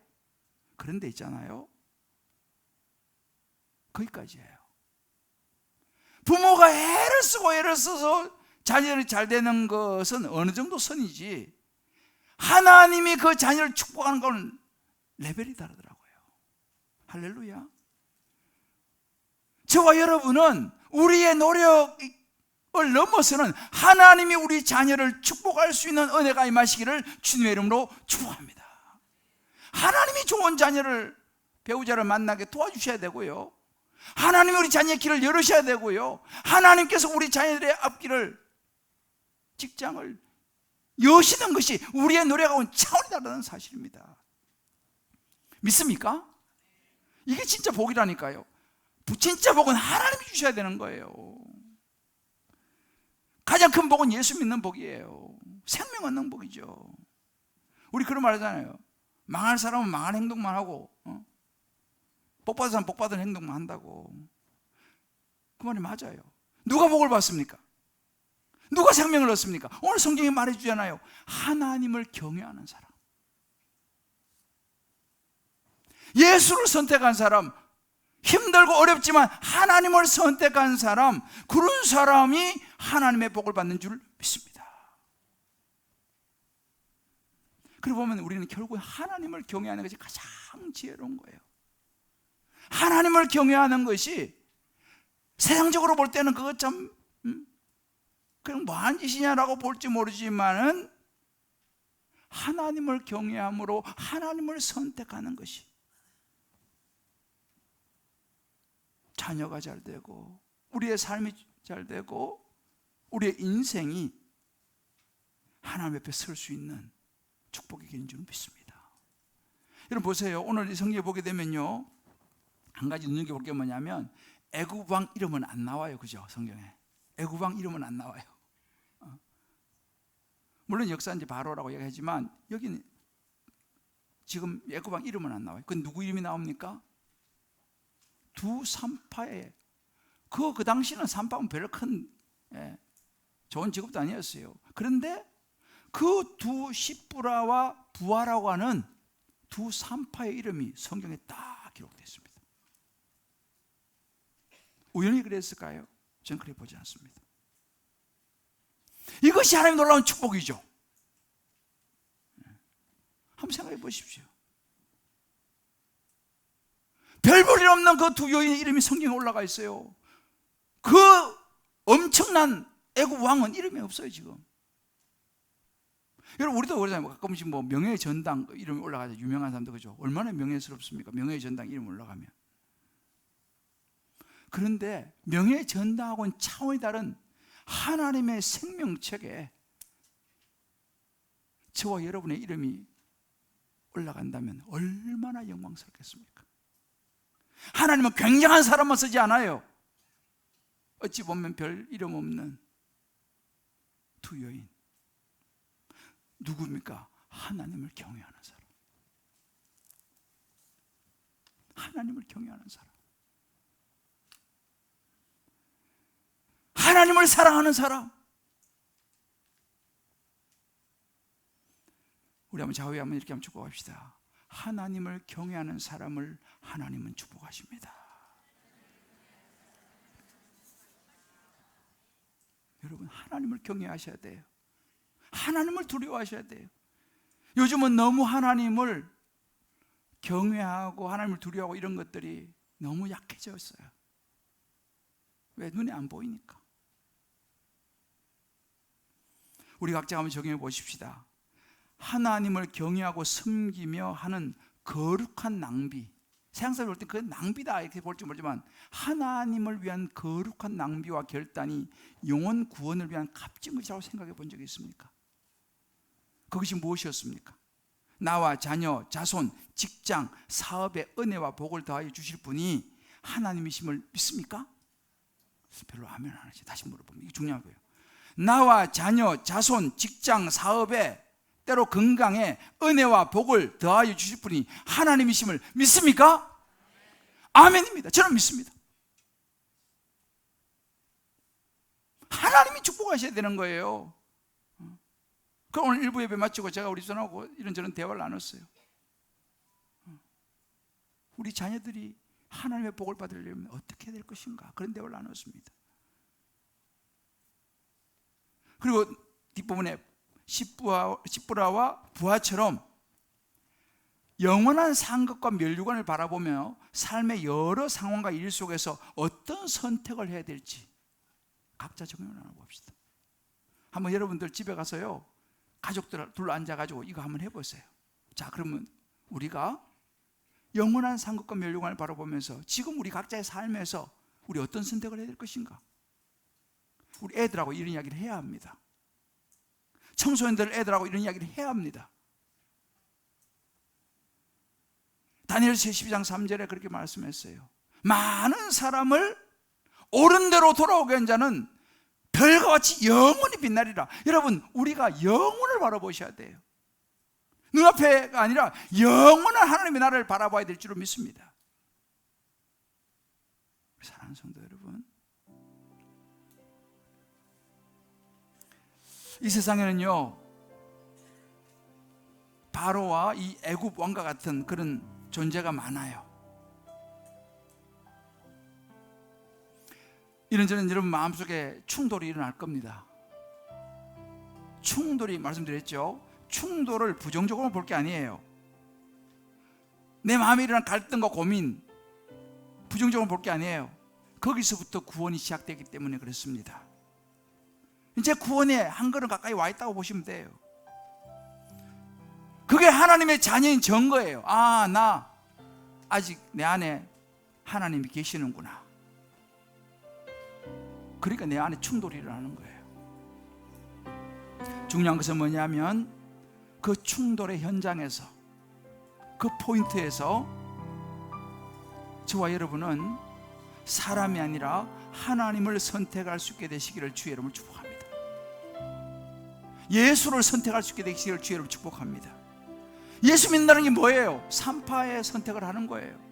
그런데 있잖아요, 거기까지예요. 부모가 애를 써서 자녀를 잘 되는 것은 어느 정도 선이지, 하나님이 그 자녀를 축복하는 건 레벨이 다르더라고요. 할렐루야. 저와 여러분은 우리의 노력을 넘어서는 하나님이 우리 자녀를 축복할 수 있는 은혜가 임하시기를 주님의 이름으로 축복합니다. 하나님이 좋은 자녀를, 배우자를 만나게 도와주셔야 되고요, 하나님이 우리 자녀의 길을 열으셔야 되고요, 하나님께서 우리 자녀들의 앞길을, 직장을 여시는 것이 우리의 노력하고는 차원이 다르다는 사실입니다. 믿습니까? 이게 진짜 복이라니까요. 진짜 복은 하나님이 주셔야 되는 거예요. 가장 큰 복은 예수 믿는 복이에요. 생명 얻는 복이죠. 우리 그런 말 하잖아요. 망할 사람은 망할 행동만 하고, 복 받은 사람은 복 받은 행동만 한다고. 그 말이 맞아요. 누가 복을 받습니까? 누가 생명을 얻습니까? 오늘 성경이 말해주잖아요. 하나님을 경외하는 사람, 예수를 선택한 사람, 힘들고 어렵지만 하나님을 선택한 사람, 그런 사람이 하나님의 복을 받는 줄 믿습니다. 그리고 보면 우리는 결국 하나님을 경외하는 것이 가장 지혜로운 거예요. 하나님을 경외하는 것이 세상적으로 볼 때는 그거 참 그냥 뭐한 짓이냐라고 볼지 모르지만은, 하나님을 경외함으로 하나님을 선택하는 것이 자녀가 잘 되고 우리의 삶이 잘 되고 우리의 인생이 하나님 옆에 설 수 있는 축복의 길인 줄 믿습니다. 여러분 보세요. 오늘 이 성경에 보게 되면요, 한 가지 눈여겨볼 게 뭐냐면, 애굽 왕 이름은 안 나와요. 그죠? 성경에 애굽 왕 이름은 안 나와요. 물론 역사인지 바로라고 얘기하지만 여기는 지금 애굽왕 이름은 안 나와요. 그 누구 이름이 나옵니까? 두 산파에 그 당시는 산파는 별로 큰 좋은 직업도 아니었어요. 그런데 그 두 시뿌라와 부하라고 하는 두 산파의 이름이 성경에 딱 기록되어 있습니다. 우연히 그랬을까요? 저는 그렇게 보지 않습니다. 이것이 하나님 놀라운 축복이죠. 한번 생각해 보십시오. 별 볼 일 없는 그 두 여인의 이름이 성경에 올라가 있어요. 그 엄청난 애굽 왕은 이름이 없어요 지금. 여러분 우리도 그러잖아요. 가끔씩 뭐 명예의 전당 이름이 올라가죠. 유명한 사람도 그죠. 얼마나 명예스럽습니까? 명예의 전당 이름 올라가면. 그런데 명예의 전당하고는 차원이 다른 하나님의 생명책에 저와 여러분의 이름이 올라간다면 얼마나 영광스럽겠습니까? 하나님은 굉장한 사람만 쓰지 않아요. 어찌 보면 별 이름 없는 두 여인. 누굽니까? 하나님을 경외하는 사람. 하나님을 경외하는 사람. 하나님을 사랑하는 사람. 우리 한번 좌우에 한번 이렇게 한번 축복합시다. 하나님을 경외하는 사람을 하나님은 축복하십니다. 여러분 하나님을 경외하셔야 돼요. 하나님을 두려워하셔야 돼요. 요즘은 너무 하나님을 경외하고 하나님을 두려워하고 이런 것들이 너무 약해졌어요. 왜? 눈에 안 보이니까. 우리 각자 한번 적용해 보십시다. 하나님을 경외하고 섬기며 하는 거룩한 낭비. 세상사람이 볼 때 그건 낭비다 이렇게 볼지 모르지만 하나님을 위한 거룩한 낭비와 결단이 영혼 구원을 위한 값진 것이라고 생각해 본 적이 있습니까? 그것이 무엇이었습니까? 나와 자녀, 자손, 직장, 사업의 은혜와 복을 더하여 주실 분이 하나님이심을 믿습니까? 별로 아멘 안 하지. 다시 물어보면 이게 중요한 거예요. 나와 자녀, 자손, 직장, 사업에 때로 건강에 은혜와 복을 더하여 주실 분이 하나님이심을 믿습니까? 아멘입니다. 저는 믿습니다. 하나님이 축복하셔야 되는 거예요. 그럼 오늘 일부 예배 마치고 제가 우리 전하고 이런저런 대화를 나눴어요. 우리 자녀들이 하나님의 복을 받으려면 어떻게 해야 될 것인가, 그런 대화를 나눴습니다. 그리고 뒷부분에 시뿌라와 부하처럼 영원한 상급과 멸류관을 바라보며 삶의 여러 상황과 일 속에서 어떤 선택을 해야 될지 각자 적용을 나눠봅시다. 한번 여러분들 집에 가서요, 가족들 둘러 앉아가지고 이거 한번 해보세요. 자, 그러면 우리가 영원한 상급과 멸류관을 바라보면서 지금 우리 각자의 삶에서 우리 어떤 선택을 해야 될 것인가? 우리 애들하고 이런 이야기를 해야 합니다. 청소년들 애들하고 이런 이야기를 해야 합니다. 다니엘서 12장 3절에 그렇게 말씀했어요. 많은 사람을 옳은 대로 돌아오게 한 자는 별과 같이 영원히 빛나리라. 여러분, 우리가 영혼을 바라보셔야 돼요. 눈앞에가 아니라 영원한 하나님의 나라를 바라봐야 될 줄로 믿습니다. 사랑하는 성도 여러분, 이 세상에는요, 바로와 이 애굽 왕과 같은 그런 존재가 많아요. 이런저런 여러분 마음속에 충돌이 일어날 겁니다. 충돌이, 말씀드렸죠, 충돌을 부정적으로 볼 게 아니에요. 내 마음에 일어난 갈등과 고민 부정적으로 볼 게 아니에요. 거기서부터 구원이 시작되기 때문에 그렇습니다. 이제 구원에 한 걸음 가까이 와 있다고 보시면 돼요. 그게 하나님의 자녀인 증거예요. 아, 나 아직 내 안에 하나님이 계시는구나. 그러니까 내 안에 충돌이 일어나는 거예요. 중요한 것은 뭐냐면 그 충돌의 현장에서, 그 포인트에서 저와 여러분은 사람이 아니라 하나님을 선택할 수 있게 되시기를 주의 이름으로 축복합니다. 예수를 선택할 수 있게 되기를 주의로 축복합니다. 예수 믿는다는 게 뭐예요? 산파의 선택을 하는 거예요.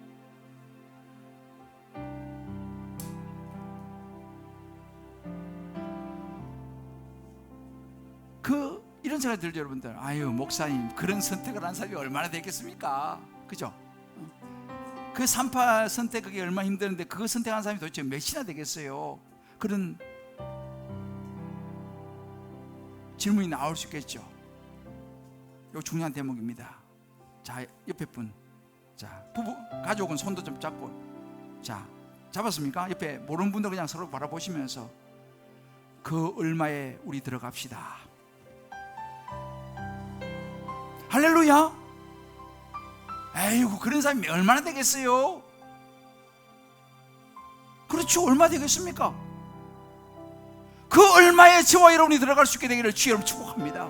이런 생각이 들죠, 여러분들. 아유, 목사님, 그런 선택을 한 사람이 얼마나 되겠습니까? 그죠? 그 산파 선택하기 얼마나 힘드는데 그거 선택한 사람이 도대체 몇이나 되겠어요? 그런 질문이 나올 수 있겠죠. 이거 중요한 대목입니다. 자, 옆에 분, 자, 부부, 가족은 손도 좀 잡고, 자, 잡았습니까? 옆에 모르는 분들 그냥 서로 바라보시면서 그 얼마에 우리 들어갑시다. 할렐루야. 에이구, 그런 사람이 얼마나 되겠어요? 그렇죠, 얼마 되겠습니까? 그 얼마에 저와 여러분이 들어갈 수 있게 되기를 주여 여러분 축복합니다.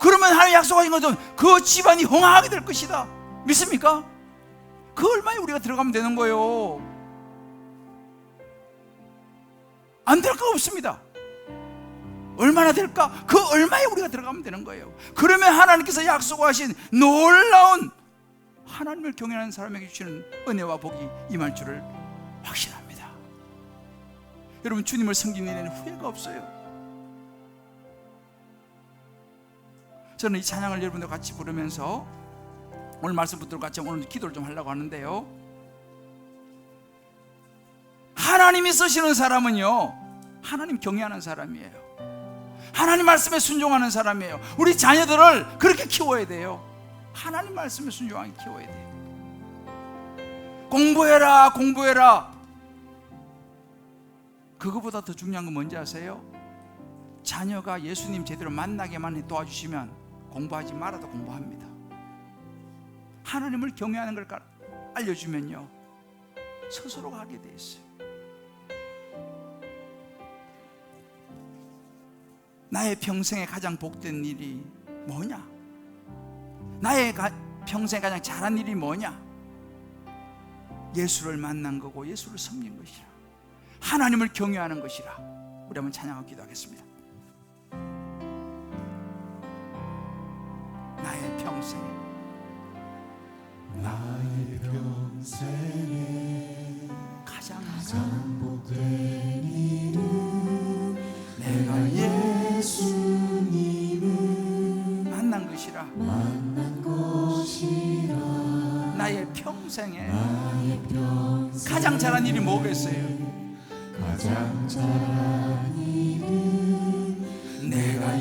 그러면 하나님 약속하신 것은 그 집안이 흥하게 될 것이다. 믿습니까? 그 얼마에 우리가 들어가면 되는 거예요. 안 될 거 없습니다. 얼마나 될까? 그 얼마에 우리가 들어가면 되는 거예요. 그러면 하나님께서 약속하신 놀라운 하나님을 경외하는 사람에게 주시는 은혜와 복이 임할 줄을 확신합니다. 여러분, 주님을 섬기는 일에는 후회가 없어요. 저는 이 찬양을 여러분들 같이 부르면서 오늘 말씀 붙들고 같이 오늘 기도를 좀 하려고 하는데요, 하나님이 쓰시는 사람은요, 하나님 경외하는 사람이에요. 하나님 말씀에 순종하는 사람이에요. 우리 자녀들을 그렇게 키워야 돼요. 하나님 말씀에 순종하게 키워야 돼요. 공부해라, 공부해라. 그거보다 더 중요한 건 뭔지 아세요? 자녀가 예수님 제대로 만나게만 도와주시면 공부하지 말아도 공부합니다. 하나님을 경외하는 걸 알려주면요, 스스로가 하게 돼 있어요. 나의 평생에 가장 복된 일이 뭐냐? 나의 평생에 가장 잘한 일이 뭐냐? 예수를 만난 거고 예수를 섬긴 것이라, 하나님을 경외하는 것이라. 우리 한번 찬양하고 기도하겠습니다. 나의 평생에 가장 복된 일은 내가 예수님을 만난 것이라. 나의 평생에 가장 잘한 일이 뭐겠어요? 가장 잘한 일은 내가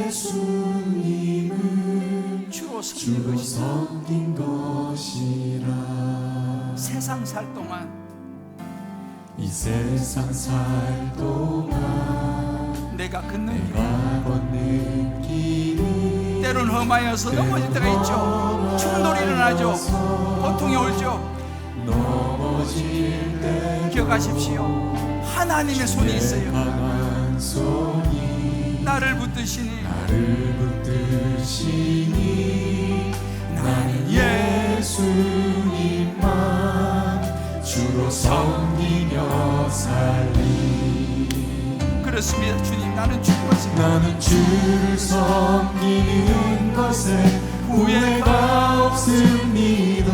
예수님을 주로 주로 섬긴 것이라. 섬긴 것이라. 세상 살 동안 이 세상 살 동안 내가 걷는 길, 내가 걷는 길이 때론 험하여서 넘어질 때가 있죠. 충돌이 일어나죠. 고통이 올죠. 넘어질 때 기억하십시오. 하나님의 손이 있어요. 강한 손이 나를 붙드시니 나를 붙드시니 나는 예수님만 주로 섬기며 살리. 그렇습니다. 주님, 나는 주님을 섬깁니다. 나는 주를 섬기는 것에 후회가 없습니다.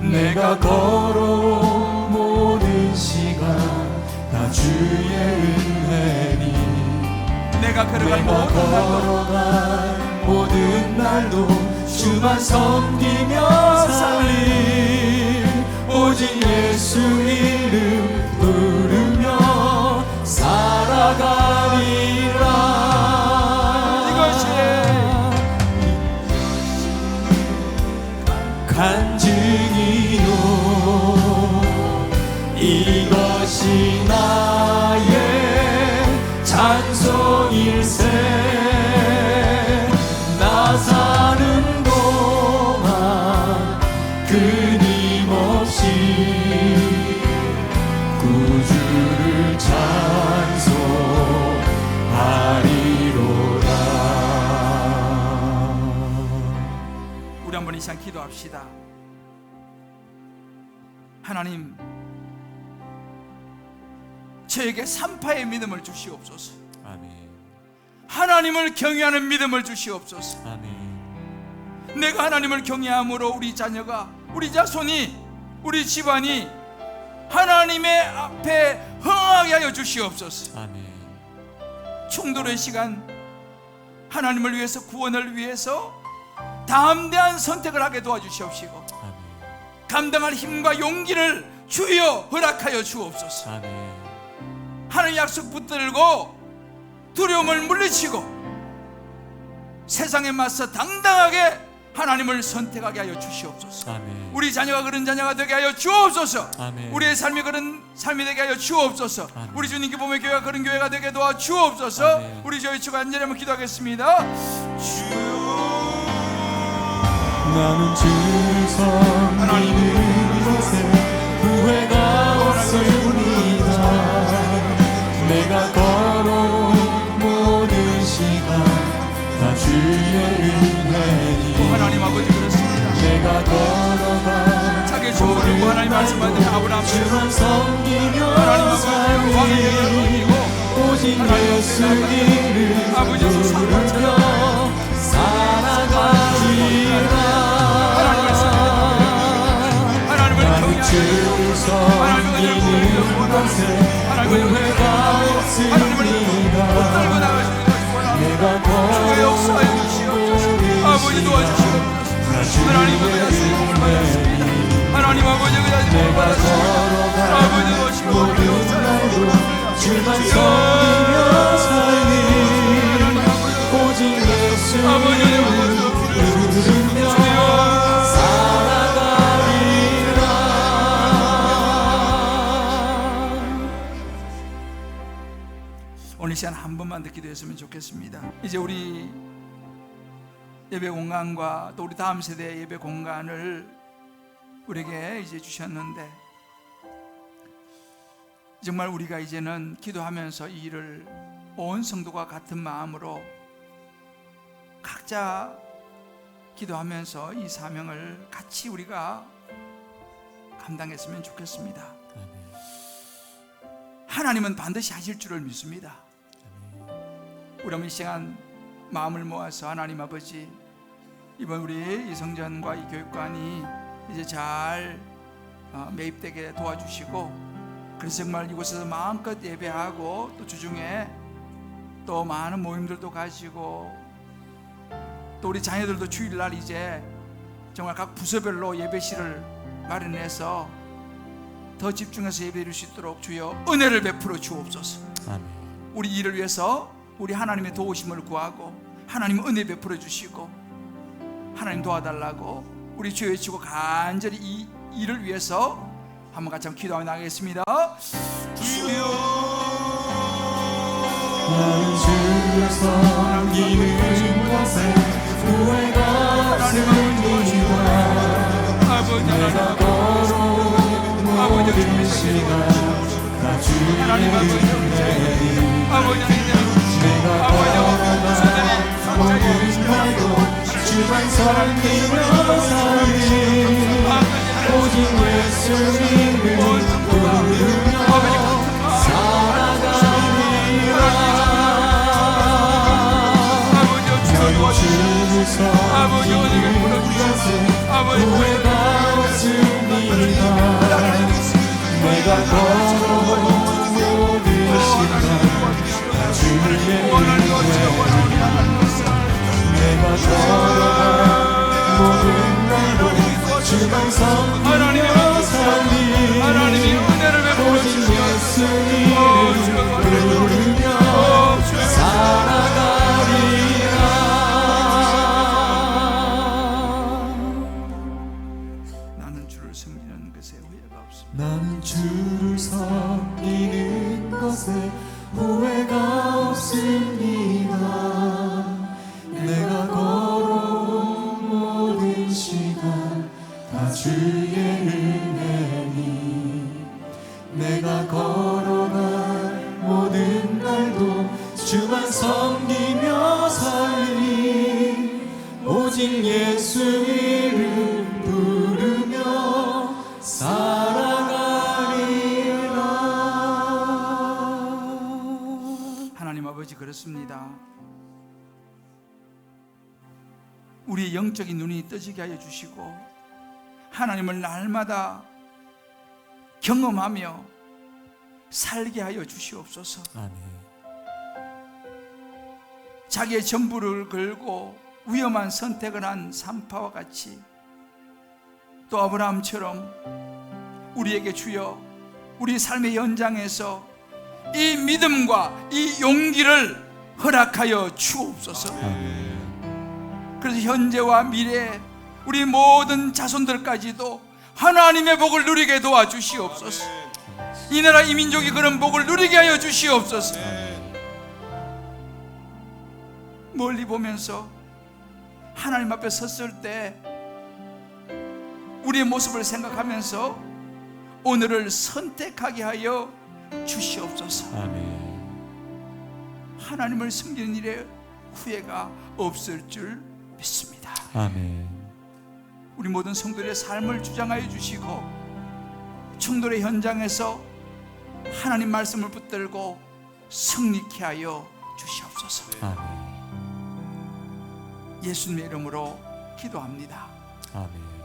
내가 걸어온 모든 시간 다 주의 은혜니. 내가 걸어갈 모든 날도 주만 섬기며 살리. 오직 예수 이름 부르며 살아가리라. 이것이 간증이요, 이것이 나의 찬송일세. 나 사는 동안 끊임없이 구주를 찬송하리로다. 우리 한번 이 시간 기도합시다. 하나님, 저에게 산파의 믿음을 주시옵소서. 아멘. 하나님을 경외하는 믿음을 주시옵소서. 아멘. 내가 하나님을 경외함으로 우리 자녀가, 우리 자손이, 우리 집안이 하나님의 앞에 흥하게 하여 주시옵소서. 아멘. 충돌의 시간, 하나님을 위해서, 구원을 위해서 담대한 선택을 하게 도와주시옵시고, 아멘. 감당할 힘과 용기를 주여 허락하여 주옵소서. 아멘. 하나님 약속 붙들고 두려움을 물리치고 세상에 맞서 당당하게 하나님을 선택하게 하여 주시옵소서. 아멘. 우리 자녀가 그런 자녀가 되게 하여 주옵소서. 아멘. 우리의 삶이 그런 삶이 되게 하여 주옵소서. 아멘. 우리 주님께 보면 교회가 그런 교회가 되게 도와 주옵소서. 아멘. 우리 저희 주가 간절히 한번 기도하겠습니다. 주여, 나는 주를 섬기는 것에 후회가 없습니다. 내가 걸어온 모든 시간 다 주의 은혜니. 하나님 아버지 그렇습니다. 내가 걸어가 자기 주를 하나님 말씀하신 아브라함 주만 섬기며 하나님 아버지 왕의 영을 누리고 오직 예수님을 아버지 부르며 살아가리라. 하나님을 나는 주를 섬기는 것에 후회가 없습니다. 내가 걸어온 아버지 도와주시옵소서. 하나님 하나님 아버지 그냥 내가 걸어가 아버지 도와주시옵소서. 주만 섬기며 살리 오직 예수님을 부르며 살아가리라. 오늘 시간 한 번만 더 기도했으면 좋겠습니다. 이제 우리 예배 공간과 또 우리 다음 세대의 예배 공간을 우리에게 이제 주셨는데, 정말 우리가 이제는 기도하면서 이 일을 온 성도가 같은 마음으로 각자 기도하면서 이 사명을 같이 우리가 감당했으면 좋겠습니다. 하나님은 반드시 하실 줄을 믿습니다. 우리 이 시간 마음을 모아서 하나님 아버지, 이번 우리 이 성전과 이 교육관이 이제 잘 매입되게 도와주시고, 그래서 정말 이곳에서 마음껏 예배하고 또 주중에 또 많은 모임들도 가지고 또 우리 자녀들도 주일날 이제 정말 각 부서별로 예배실을 마련해서 더 집중해서 예배드릴 수 있도록 주여 은혜를 베풀어 주옵소서. 아멘. 우리 일을 위해서 우리 하나님의 도우심을 구하고 하나님 은혜 베풀어 주시고 하나님 도와달라고 우리 주여 외치고 간절히 이 일을 위해서 한번 같이 한번 기도하며 나가겠습니다. 주여, 나는 주를 섬기는 것에 후회가 없습니다. 내가 걸어온 모든 시간 다 주의 은혜니. 내가 걸어간 모든 날도 주만 섬기며 살리 오직 예수님을 부르며 살아가리라. 나는 주를 섬기는 것에 후회가 없습니다. 내가 걸어온 모든 시간 다 주의 은혜니. 내가 걸어간 모든 날도 주만 섬기며 살리 하나님이 은혜를 베풀어 오직 예수님을 부르며 살아가리라. 나는 주를 섬기는 것에 후회가 없습니다. 나는 주를 섬기는 것에 후회가 없습니다. 내가 걸어온 모든 시간 다 주의 은혜니. 내가 걸어간 모든 날도 주만 섬기며 살리 오직 예수 이름 부르며 살아가리라. 하나님 아버지 그렇습니다. 우리의 영적인 눈이 떠지게 하여 주시고 하나님을 날마다 경험하며 살게 하여 주시옵소서. 아멘. 자기의 전부를 걸고 위험한 선택을 한 산파와 같이 또 아브라함처럼 우리에게 주여 우리 삶의 현장에서 이 믿음과 이 용기를 허락하여 주옵소서. 아멘. 그래서 현재와 미래 우리 모든 자손들까지도 하나님의 복을 누리게 도와주시옵소서. 이 나라 이 민족이 그런 복을 누리게 하여 주시옵소서. 멀리 보면서 하나님 앞에 섰을 때 우리의 모습을 생각하면서 오늘을 선택하게 하여 주시옵소서. 아멘. 하나님을 섬기는 일에 후회가 없을 줄 믿습니다. 아멘. 우리 모든 성도들의 삶을 주장하여 주시고 충돌의 현장에서 하나님 말씀을 붙들고 승리케 하여 주시옵소서. 아멘. 예수님의 이름으로 기도합니다. 아멘.